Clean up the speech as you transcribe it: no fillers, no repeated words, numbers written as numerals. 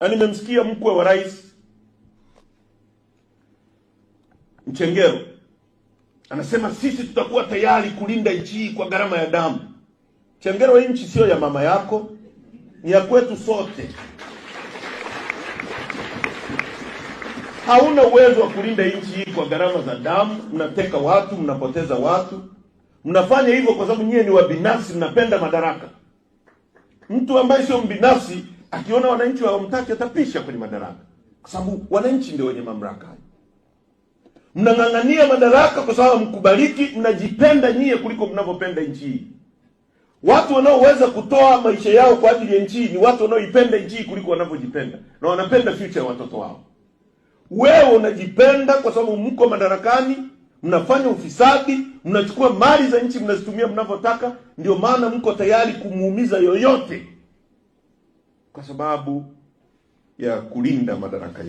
Na nimemsikia mkwe wa rais Mchengero anasema sisi tutakuwa tayari kulinda nchi hii kwa gharama ya damu. Mchengero, nchi sio ya mama yako, ni ya kwetu sote. Hauna uwezo wa kulinda nchi hii kwa gharama za damu. Mnateka watu, mnapoteza watu. Mnafanya hivyo kwa sababu nyie ni wabinafsi, mnapenda madaraka. Mtu ambaye sio mbinafsi akiona wananchi hawamtaki atapisha kwenye madaraka, kwa sababu wananchi ndio wenye mamlaka. Mnang'ang'ania madaraka kwa sababu mkubaliki, mnajipenda nyie kuliko mnavyopenda nchi hii. Watu wanaoweza kutoa maisha yao kwa ajili ya nchi hii ni watu wanaoipenda nchi hii kuliko wanavyojipenda, na wanapenda future ya watoto wao. Wewe unajipenda kwa sababu mko madarakani, mnafanya ufisadi, mnachukua mali za nchi mnazitumia mnavyotaka, ndio maana mko tayari kumuumiza yoyote kwa sababu ya kulinda madaraka yenu.